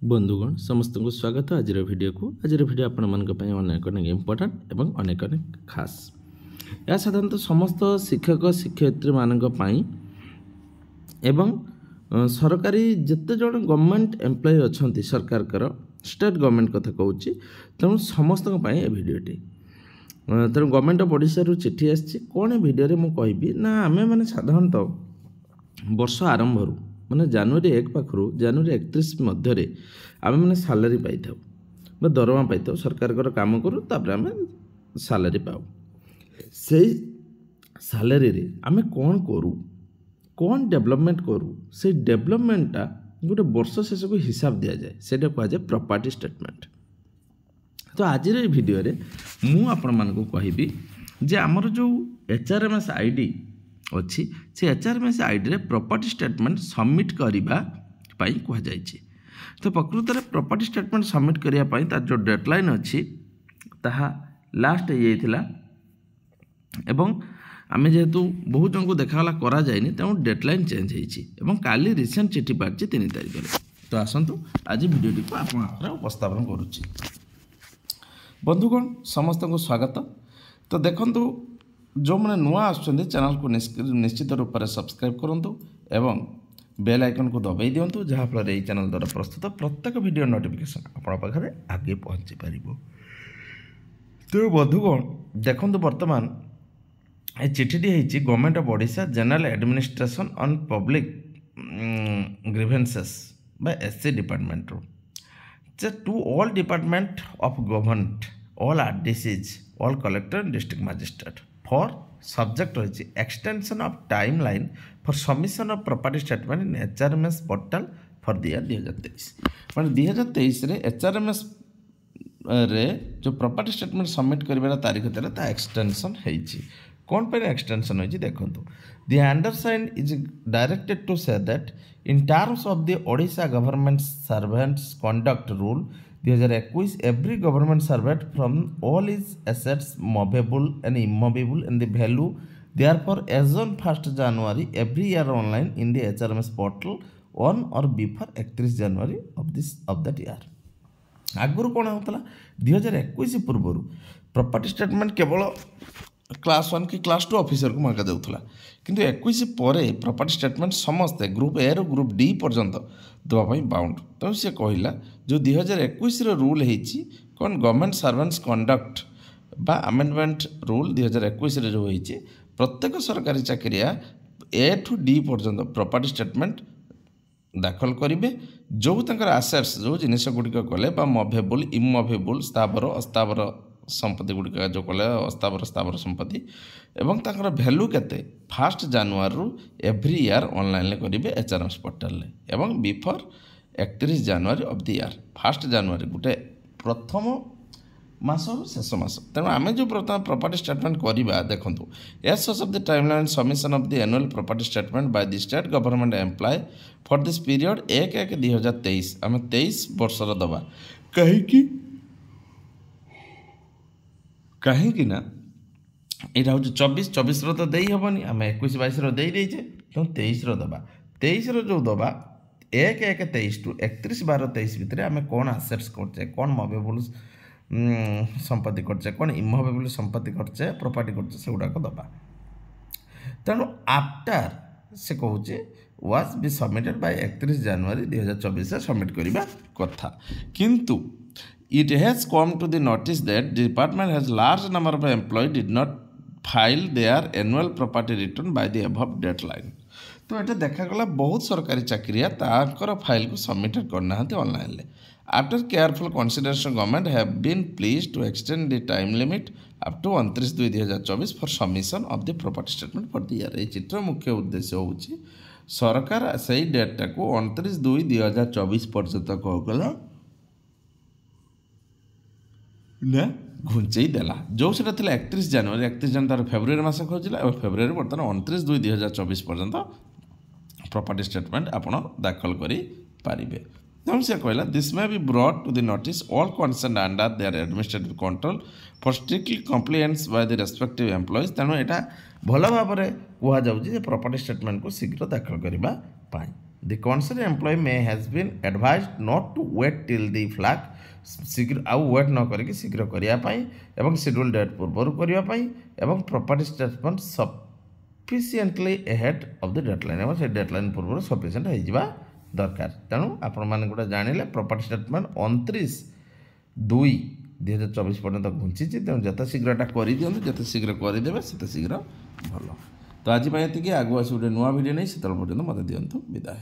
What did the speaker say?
बंधुगण समस्त को स्वागत आज वीडियो को आज वीडियो आपण अनेक अनेक इम्पोर्टाट एवं अनेक अनेक खास यह साधारणतः समस्त शिक्षक शिक्षयित्री मानी एवं सरकारी जिते जन गवर्नमेंट एम्प्लॉय अच्छा सरकार स्टेट गवर्नमेंट कथा कहूँ तेणु समस्त भिडटी तेणु गवर्नमेंट ऑफ ओडिशा चिठी आसी कौन भिडियो मुझे कहि ना आम मैंने साधारणतः वर्ष आरंभ माने जनवरी 1 पाखु जनवरी 31 मध्य आम मैंने सालारी पाई था दरमा पाई सरकार काम करूँ आम सालारी पाऊ से सालारी रे आम कौन करूँ कौन डेवलपमेंट करूँ से डेवलपमेंटा गोटे वर्ष शेष को हिसाब दि जाए से कहुए प्रॉपर्टी स्टेटमेंट। तो आज वीडियो रे मु आपण मानक कहि जे आमर जो HRMS आईडी अच्छी से HRMS आईडी रे प्रॉपर्टी स्टेटमेंट सबमिट करबा पई कह जाय छी। तो प्रकृत रे प्रॉपर्टी स्टेटमेंट सबमिट करिया पई तार जो डेडलाइन अच्छी ताहा लास्ट हो जाइथिला एवं आमे जेहेतु बहुत जन को देखाला करा जायनी तेणु डेडलाइन चेंज होईछि एवं काली रिसेंट चिठी पार्ची 3 तारिख रे। तो आसंतु आज वीडियो को आपण आखरा उपस्थापन करूछि। बंधुगण समस्त को स्वागत। तो देखंतु जो मैंने नुआ आसुँच चैनल को निश्चित रूप से सब्सक्राइब करूँ एवं बेल आइकन को दबाई दिंतु जहाँफल ये चैनल द्वारा प्रस्तुत प्रत्येक वीडियो नोटिफिकेशन आपण पाखे आगे पहुँची पार। तो बंधुगण देखो बर्तमान ये चिठीटी होती government of Odisha general administration on public grievances by SC department to all department of government all RDCs all collector and district magistrate for subject रही extension of timeline for submission of property statement in HRMS portal for the year 2023 मैंने 2023 रे HRMS रे जो property statement submit कर तारीख था extension होती कौन पर एक्सटेंशन होती देखो the undersign is directed to say that in terms of the Odisha government servants conduct rule 2021 every government servant from all his assets movable and immovable and the value therefore as on 1st January every year online in the HRMS portal on or before 31 January of that year। आगुरी कौन होता 2021 पूर्व property statement केवल class 1 कि class 2 officer को मांगा जाऊला किंतु 21 पर property statement समस्ते ग्रुप ए रो ग्रुप डी पर्यंत देवाई बाउंड। तो सी कहला जो 2021 रूल होती कौन गवर्नमेंट सर्वेंट्स कंडक्ट बा अमेंडमेंट रूल 2021 जो होती प्रत्येक सरकारी चाकरिया ए टू डी पर्यंत प्रॉपर्टी स्टेटमेंट दाखल करेंगे जो तंकर आसेट्स जो जिनिस गुड़िक कले मभेबुल इमभेबुल स्थावर अस्तावर संपत्ति गुड़िक जो कले अस्तावर स्थावर संपत्ति एवं ताकर भैल्यू केते 1st January every year online करेंगे HRMS पोर्टल एवं before 31 January of the year 1st January गोटे प्रथम मास शेष मास तेणु आम जो प्रथम प्रॉपर्टी स्टेटमेंट करवा देखूँ as of the timeline submission of the annual property statement by the state government employ for this period 1/1/2023 आम 23 वर्षर दबा कहीं ना यहाँ हूँ 24 तो दे हेनी आम 21-22 दे देचे तो 23 दबा 23 जो दबा 1/1/23 टू 31/12/23 भितर आम कौन आसेट्स करचे कौन मवेबुल संपत्ति करचे कौन इमवेबुल संपत्ति करचे प्रॉपर्टी करचे से गुड़ाक दबा। तेणु आफ्टर से कहूँ was be submitted by 31 January 2024 submit करवा कथा किंतु it has come to the notice that the department has large number of employees did not file their annual property return by the above deadline। तो ये देखागला बहुत सरकारी चाकरिया ताकर file को submit करना online after careful consideration government have been please to extend the time limit up to 29/2/2024 for submission of the property statement for the year. ये चित्र मुख्य उद्देश्य होउछि सरकार से डेटा को 29/2/2024 पर्यंत कहगला ना घुंचई देला जो सेटा 31 January 31 January फेब्रुआरी मास खोजिला और फेब्रुआरी बर्तमान 29/2/2024 पर्यंत प्रॉपर्टी स्टेटमेंट आपण दाखल करी पारिबे। तेणु से कहला this may be brought to the notice all concern under their administrative control for strictly compliance by the respective employees. तेणु यहाँ भल भाव में कह जाऊँगी प्रॉपर्टी स्टेटमेंट को शीघ्र दाखल करने। The concern employee may has been advised not to wait till the flag, ଶୀଘ୍ର ଆଉ ୱେଟ୍ ନ କରିକି ଶୀଘ୍ର କରିବା ପାଇଁ ଏବଂ ସିଡ୍ୟୁଲ୍ ଡେଟ୍ ପୂର୍ବରୁ କରିବା ପାଇଁ ଏବଂ property statement sufficiently ahead of the deadline, ଏବଂ ସେ ଡେଡଲାଇନ୍ ପୂର୍ବରୁ ସଫିସିଏଣ୍ଟ ହେଇଯିବା ଦରକାର। ତେଣୁ ଆପଣମାନେ ଗୋଟେ ଜାଣିଲେ ପ୍ରପର୍ଟି ଷ୍ଟେଟମେଣ୍ଟ 29/2/2024 ପର୍ଯ୍ୟନ୍ତ ଘୁଞ୍ଚିଛି। ତେଣୁ ଯେତେ ଶୀଘ୍ର ଏଟା କରିଦିଅନ୍ତୁ, ଯେତେ ଶୀଘ୍ର କରିଦେବେ ସେତେ ଶୀଘ୍ର ଭଲ। ତ ଆଜି ପାଇଁ ଏତିକି। ଆଗକୁ ଆସି ଗୋଟେ ନୂଆ ଭିଡ଼ିଓ ନେଇ ସେତେବେଳେ ପର୍ଯ୍ୟନ୍ତ ମୋତେ ଦିଅନ୍ତୁ ବିଦାୟ।